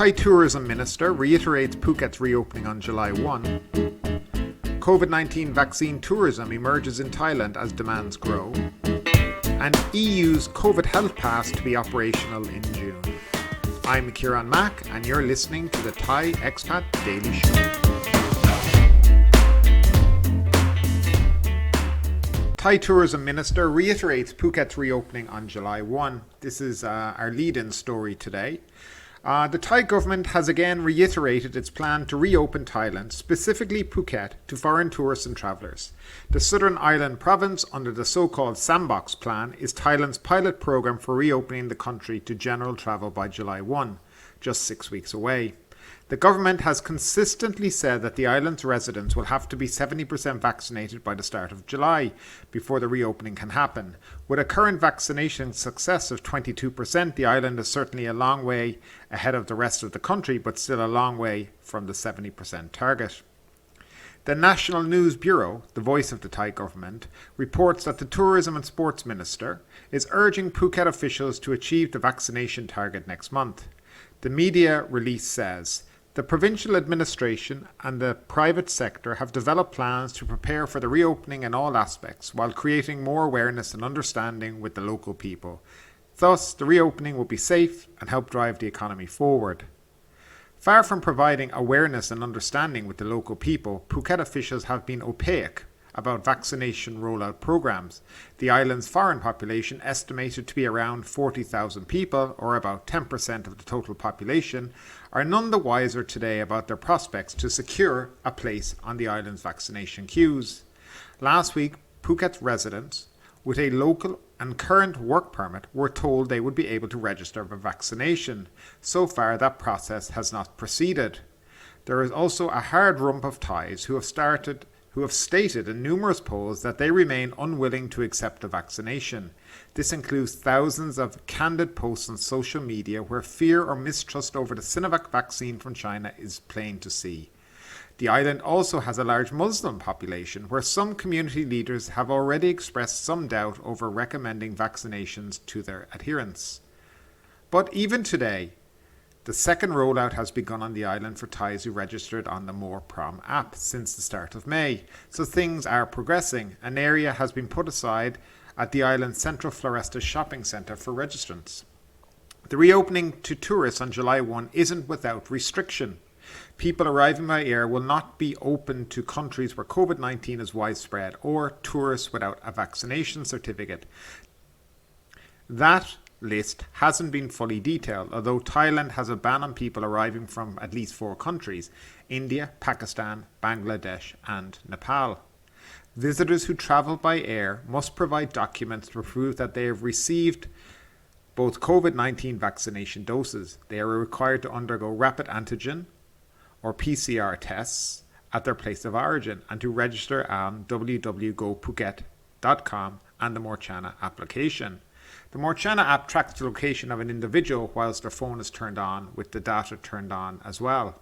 Thai tourism minister reiterates Phuket's reopening on July 1. COVID-19 vaccine tourism emerges in Thailand as demands grow. And EU's COVID health pass to be operational in June. I'm Kieran Mack and you're listening to the Thai Expat Daily Show. Thai tourism minister reiterates Phuket's reopening on July 1. This is our lead-in story today. The Thai government has again reiterated its plan to reopen Thailand, specifically Phuket, to foreign tourists and travellers. The Southern Island province, under the so-called Sandbox Plan, is Thailand's pilot programme for reopening the country to general travel by July 1, just 6 weeks away. The government has consistently said that the island's residents will have to be 70% vaccinated by the start of July before the reopening can happen. With a current vaccination success of 22%, the island is certainly a long way ahead of the rest of the country, but still a long way from the 70% target. The National News Bureau, the voice of the Thai government, reports that the Tourism and Sports Minister is urging Phuket officials to achieve the vaccination target next month. The media release says, the provincial administration and the private sector have developed plans to prepare for the reopening in all aspects while creating more awareness and understanding with the local people. Thus, the reopening will be safe and help drive the economy forward. Far from providing awareness and understanding with the local people, Phuket officials have been opaque about vaccination rollout programs. The island's foreign population, estimated to be around 40,000 people, or about 10% of the total population, are none the wiser today about their prospects to secure a place on the island's vaccination queues. Last week, Phuket's residents with a local and current work permit were told they would be able to register for vaccination. So far, that process has not proceeded. There is also a hard rump of Thais who have stated in numerous polls that they remain unwilling to accept the vaccination. This includes thousands of candid posts on social media where fear or mistrust over the Sinovac vaccine from China is plain to see. The island also has a large Muslim population where some community leaders have already expressed some doubt over recommending vaccinations to their adherents. But even today, the second rollout has begun on the island for Thais who registered on the More Prom app since the start of May. So things are progressing. An area has been put aside at the island's Central Floresta shopping centre for registrants. The reopening to tourists on July 1 isn't without restriction. People arriving by air will not be open to countries where COVID-19 is widespread or tourists without a vaccination certificate. That list hasn't been fully detailed, although Thailand has a ban on people arriving from at least 4 countries: India, Pakistan, Bangladesh and Nepal. Visitors who travel by air must provide documents to prove that they have received both COVID-19 vaccination doses. They are required to undergo rapid antigen or PCR tests at their place of origin and to register on www.gophuket.com and the Morchana application. The Morchana app tracks the location of an individual whilst their phone is turned on, with the data turned on as well.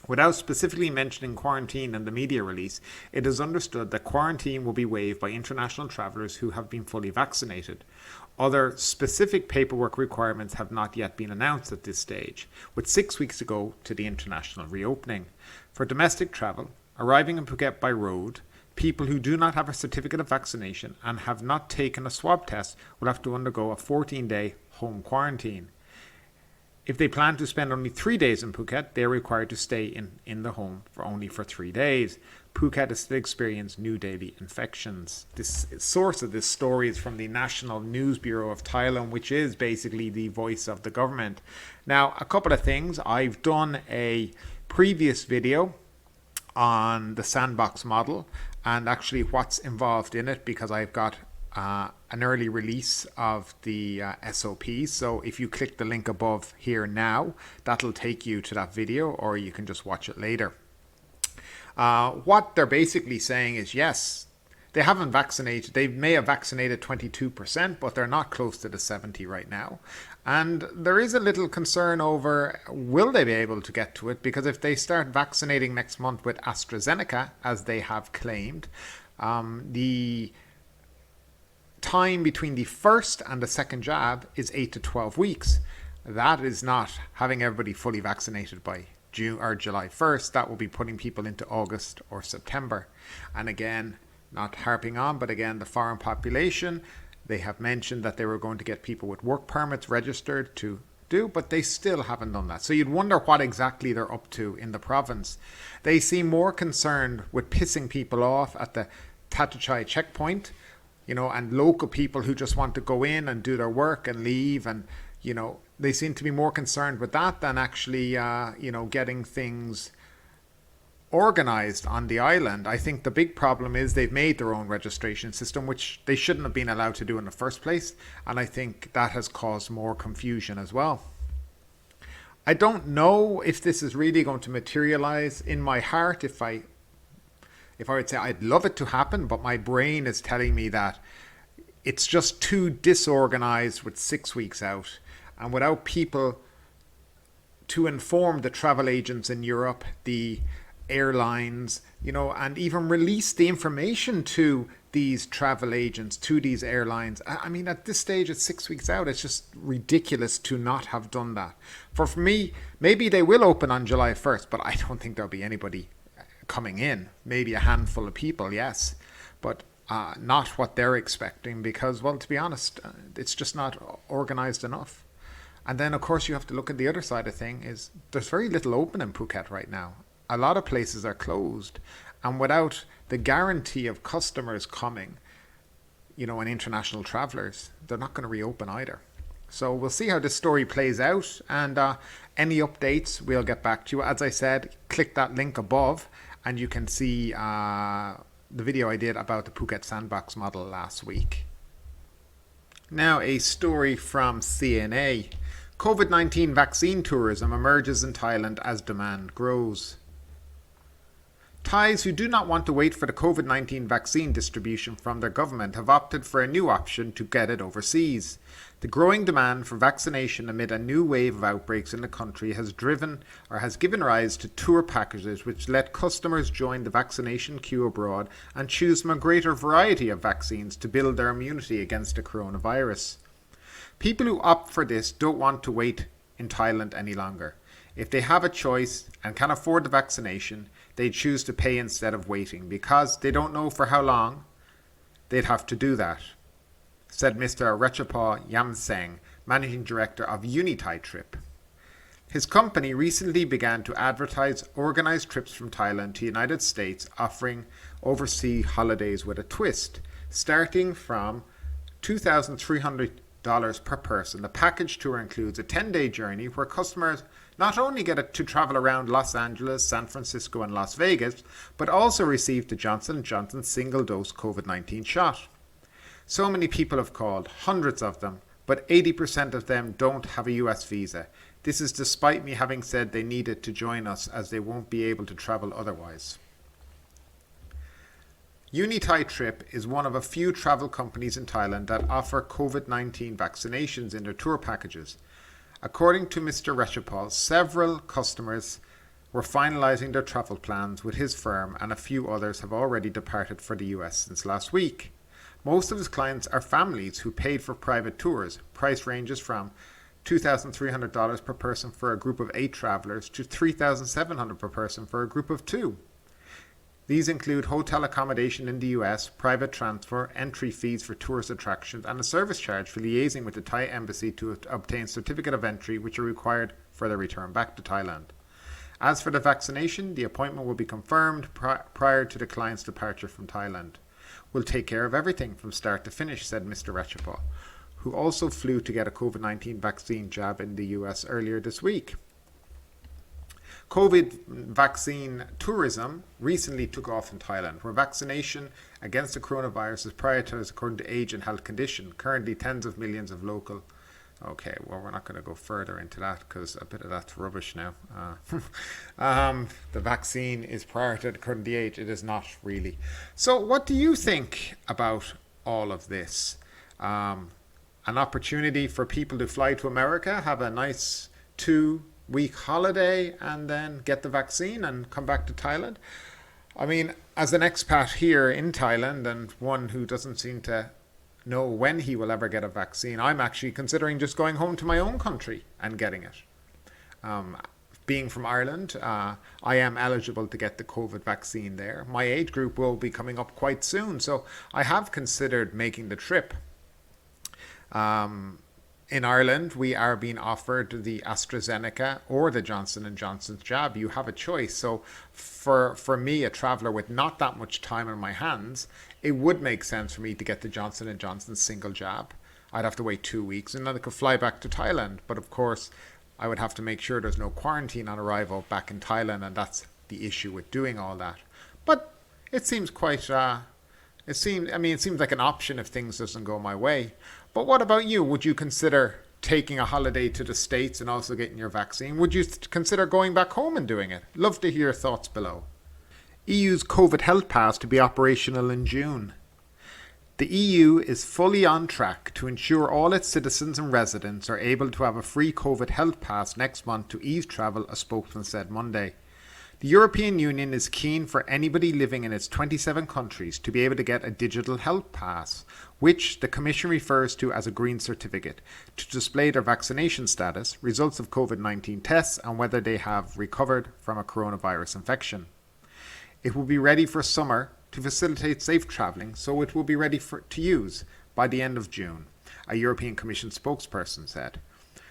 Without specifically mentioning quarantine in the media release, it is understood that quarantine will be waived by international travellers who have been fully vaccinated. Other specific paperwork requirements have not yet been announced at this stage, with 6 weeks to go to the international reopening. For domestic travel, arriving in Phuket by road, people who do not have a certificate of vaccination and have not taken a swab test will have to undergo a 14-day home quarantine. If they plan to spend only 3 days in Phuket, they are required to stay in the home for 3 days. Phuket has still experienced new daily infections. This source of this story is from the National News Bureau of Thailand, which is basically the voice of the government. Now, a couple of things. I've done a previous video on the sandbox model and actually what's involved in it, because I've got an early release of the SOP. So if you click the link above here now, that'll take you to that video, or you can just watch it later. What they're basically saying is, yes, they haven't vaccinated. They may have vaccinated 22%, but they're not close to the 70 right now. And there is a little concern over, will they be able to get to it? Because if they start vaccinating next month with AstraZeneca, as they have claimed, the time between the first and the second jab is 8 to 12 weeks. That is not having everybody fully vaccinated by June or July 1st. That will be putting people into August or September. And again, not harping on, but again, the foreign population, they have mentioned that they were going to get people with work permits registered to do, but they still haven't done that. So you'd wonder what exactly they're up to in the province. They seem more concerned with pissing people off at the Tatachai checkpoint, and local people who just want to go in and do their work and leave, and they seem to be more concerned with that than actually getting things organized on the island. I think the big problem is they've made their own registration system, which they shouldn't have been allowed to do in the first place, and I think that has caused more confusion as well. I don't know if this is really going to materialize. In my heart, if I would say I'd love it to happen, but my brain is telling me that it's just too disorganized with 6 weeks out, and without people to inform the travel agents in Europe, the airlines, and even release the information to these travel agents, to these airlines. I mean, at this stage, it's 6 weeks out. It's just ridiculous to not have done that. For me, maybe they will open on July 1st, but I don't think there'll be anybody coming in. Maybe a handful of people, yes, but not what they're expecting because, well, to be honest, it's just not organized enough. And then, of course, you have to look at the other side of things is there's very little open in Phuket right now. A lot of places are closed, and without the guarantee of customers coming, and international travelers, they're not going to reopen either. So we'll see how this story plays out, and any updates we'll get back to you. As I said, click that link above and you can see the video I did about the Phuket Sandbox model last week. Now a story from CNA. COVID-19 vaccine tourism emerges in Thailand as demand grows. Thais who do not want to wait for the COVID-19 vaccine distribution from their government have opted for a new option to get it overseas. The growing demand for vaccination amid a new wave of outbreaks in the country has given rise to tour packages which let customers join the vaccination queue abroad and choose from a greater variety of vaccines to build their immunity against the coronavirus. People who opt for this don't want to wait in Thailand any longer. If they have a choice and can afford the vaccination, they choose to pay instead of waiting because they don't know for how long they'd have to do that, said Mr. Ratchapal Yamseng, managing director of Unithai-Trip. His company recently began to advertise organized trips from Thailand to the United States, offering overseas holidays with a twist, starting from $2,300 per person. The package tour includes a 10-day journey where customers not only get to travel around Los Angeles, San Francisco and Las Vegas, but also receive the Johnson & Johnson single-dose COVID-19 shot. So many people have called, hundreds of them, but 80% of them don't have a US visa. This is despite me having said they needed to join us as they won't be able to travel otherwise. Unithai-Trip is one of a few travel companies in Thailand that offer COVID-19 vaccinations in their tour packages. According to Mr. Ratchapal, several customers were finalizing their travel plans with his firm and a few others have already departed for the US since last week. Most of his clients are families who paid for private tours. Price ranges from $2,300 per person for a group of 8 travelers to $3,700 per person for a group of 2. These include hotel accommodation in the US, private transfer, entry fees for tourist attractions, and a service charge for liaising with the Thai embassy to obtain certificate of entry, which are required for their return back to Thailand. As for the vaccination, the appointment will be confirmed prior to the client's departure from Thailand. We'll take care of everything from start to finish, said Mr. Ratchapal, who also flew to get a COVID-19 vaccine jab in the US earlier this week. COVID vaccine tourism recently took off in Thailand, where vaccination against the coronavirus is prioritized according to age and health condition. Currently, tens of millions of local... Okay, well, we're not going to go further into that because a bit of that's rubbish now. The vaccine is prioritized according to the age. It is not really. So what do you think about all of this? An opportunity for people to fly to America, have a nice 2-week holiday and then get the vaccine and come back to Thailand. I mean, as an expat here in Thailand and one who doesn't seem to know when he will ever get a vaccine. I'm actually considering just going home to my own country and getting it. Being from Ireland, I am eligible to get the COVID vaccine there. My age group will be coming up quite soon, so I have considered making the trip. In Ireland, we are being offered the AstraZeneca or the Johnson & Johnson's jab. You have a choice. So for me, a traveller with not that much time on my hands, it would make sense for me to get the Johnson & Johnson single jab. I'd have to wait 2 weeks and then I could fly back to Thailand. But of course, I would have to make sure there's no quarantine on arrival back in Thailand, and that's the issue with doing all that. But it seems quite, it seems like an option if things doesn't go my way. But what about you? Would you consider taking a holiday to the States and also getting your vaccine? Would you consider going back home and doing it? Love to hear your thoughts below. EU's COVID health pass to be operational in June. The EU is fully on track to ensure all its citizens and residents are able to have a free COVID health pass next month to ease travel, a spokesman said Monday. The European Union is keen for anybody living in its 27 countries to be able to get a digital health pass, which the Commission refers to as a green certificate, to display their vaccination status, results of COVID-19 tests, and whether they have recovered from a coronavirus infection. It will be ready for summer to facilitate safe travelling, so it will be ready to use by the end of June, a European Commission spokesperson said.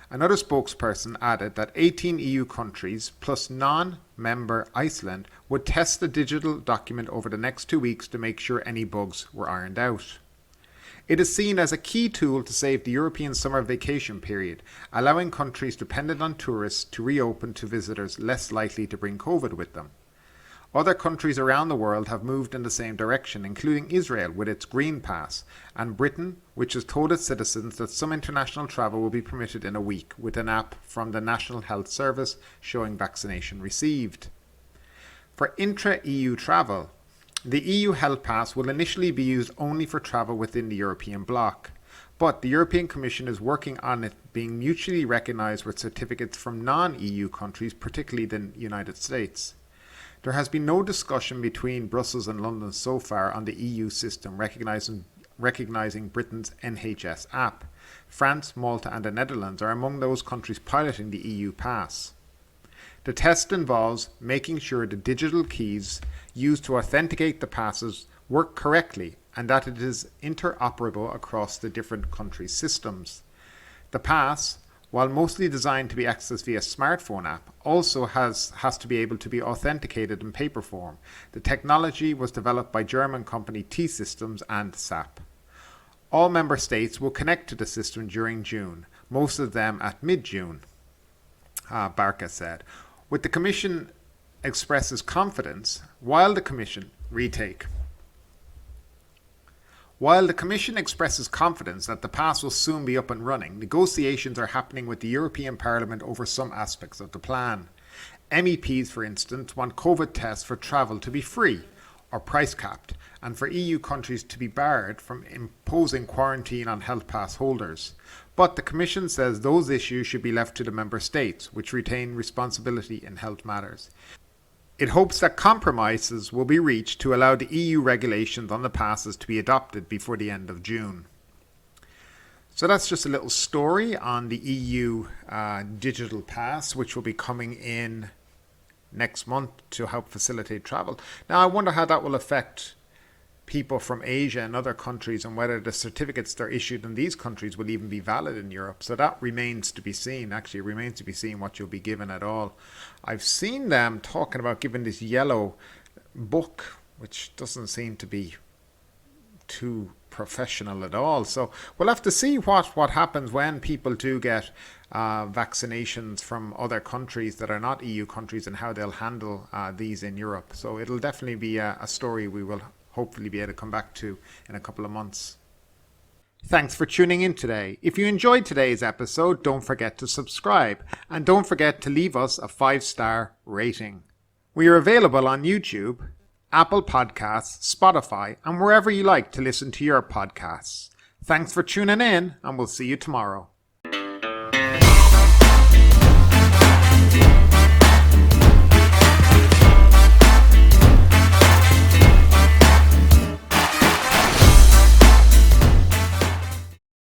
Another spokesperson added that 18 EU countries plus non-member Iceland would test the digital document over the next 2 weeks to make sure any bugs were ironed out. It is seen as a key tool to save the European summer vacation period, allowing countries dependent on tourists to reopen to visitors less likely to bring COVID with them. Other countries around the world have moved in the same direction, including Israel with its Green Pass, and Britain, which has told its citizens that some international travel will be permitted in a week, with an app from the National Health Service showing vaccination received. For intra-EU travel, the EU Health Pass will initially be used only for travel within the European bloc, but the European Commission is working on it being mutually recognised with certificates from non-EU countries, particularly the United States. There has been no discussion between Brussels and London so far on the EU system recognising Britain's NHS app. France, Malta and the Netherlands are among those countries piloting the EU pass. The test involves making sure the digital keys used to authenticate the passes work correctly and that it is interoperable across the different countries' systems. The pass, while mostly designed to be accessed via smartphone app, also has to be able to be authenticated in paper form. The technology was developed by German company T-Systems and SAP. All member states will connect to the system during June, most of them at mid-June, Barca said. With the Commission expresses confidence, While the Commission expresses confidence that the pass will soon be up and running, negotiations are happening with the European Parliament over some aspects of the plan. MEPs, for instance, want COVID tests for travel to be free or price capped, and for EU countries to be barred from imposing quarantine on health pass holders. But the Commission says those issues should be left to the Member States, which retain responsibility in health matters. It hopes that compromises will be reached to allow the EU regulations on the passes to be adopted before the end of June. So that's just a little story on the EU digital pass, which will be coming in next month to help facilitate travel. Now, I wonder how that will affect people from Asia and other countries, and whether the certificates that are issued in these countries will even be valid in Europe. So that remains to be seen. Actually, it remains to be seen what you'll be given at all. I've seen them talking about giving this yellow book, which doesn't seem to be too professional at all. So we'll have to see what happens when people do get vaccinations from other countries that are not EU countries, and how they'll handle these in Europe. So it'll definitely be a story we will hopefully be able to come back to in a couple of months. Thanks for tuning in today. If you enjoyed today's episode, don't forget to subscribe, and don't forget to leave us a 5-star rating. We are available on YouTube, Apple Podcasts, Spotify, and wherever you like to listen to your podcasts. Thanks for tuning in, and we'll see you tomorrow.